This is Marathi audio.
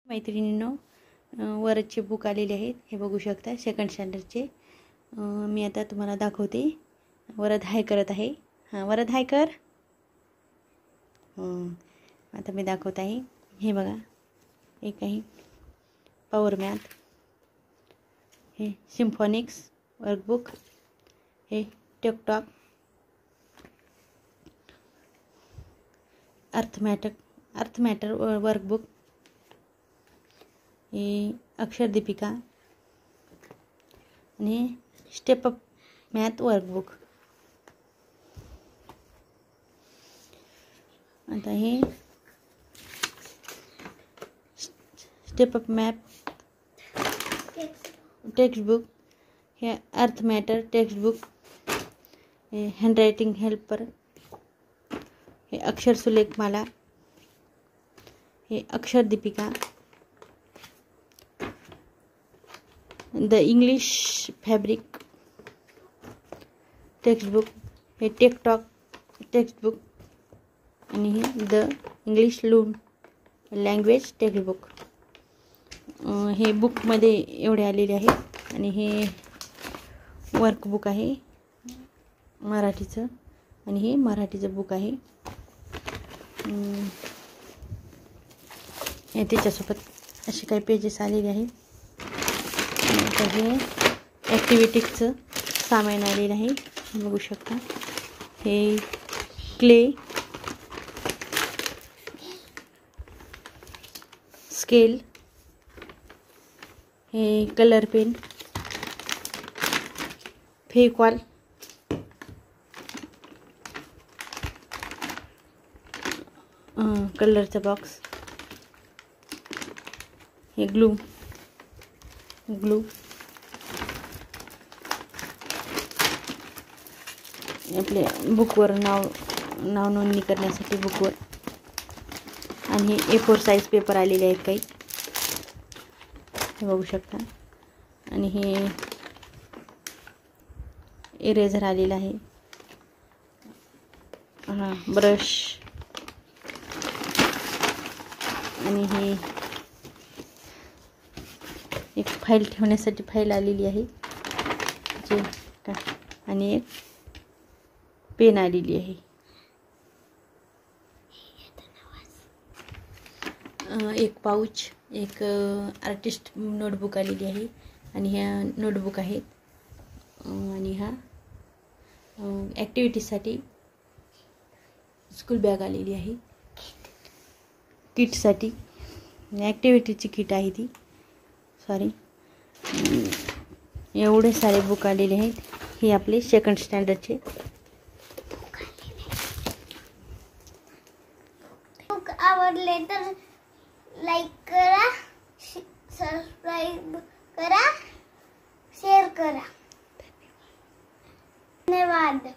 मैत्रिणींनो, वरचे बुक आलेले आहेत, हे बघू शकता सेकंड स्टँडर्डचे। मी आता तुम्हाला दाखवते। वरद हाय करत आहे। हां, वरद हाय कर। आता मी दाखवत आहे। हे बघा, एक आहे पॉवर मॅथ, हे सिम्फॉनिक्स वर्कबुक, हे टिकटॉक, अर्थ मॅटर वर्कबुक, हे अक्षर दीपिका आणि स्टेप अप मॅथ वर्कबुक। आता हे step up math text book, हे अर्थ मॅटर टेक्स्ट बुक, हे हँडरायटिंग हेल्पर, हे अक्षर सुलेख माला, हे अक्षर Deepika, the English fabric text book, हे टिकटॉक टेक्स्ट बुक आणि हे the English language text book. हे बुकमध्ये एवढे आलेले आहे आणि हे वर्कबुक आहे मराठीचं आणि हे मराठीचं बुक आहे। हे त्याच्यासोबत असे काही पेजेस आलेले आहेत। तर हे ॲक्टिव्हिटीजचं सामान आलेलं आहे, बघू शकता। हे क्ले, स्केल, हे कलर पेन, फेविकॉल, कलरचा बॉक्स, हे ग्लू आपले बुकवर नाव नोंदणी करण्यासाठी बुकवर, आणि हे A4 साईज पेपर आलेले आहेत काही, हे बघू शकता। आणि हे इरेझर आलेला आहे, हां ब्रश, आणि हे एक फाईल ठेवण्यासाठी फाईल आलेली आहे जे, आणि एक पेन आलेली आहे। एक पाउच, एक आर्टिस्ट नोटबुक आलेली आहे आणि ह्या नोटबुक आहेत। आणि हा ॲक्टिव्हिटीसाठी स्कूल बॅग आलेली आहे, किटसाठी ॲक्टिव्हिटीची किट आहे ती, सॉरी। एवढे सारे बुक आलेले आहेत, हे आपले सेकंड स्टँडर्डचे बुक आवडले तर लाईक करा, सबस्क्राइब करा, शेअर करा। धन्यवाद।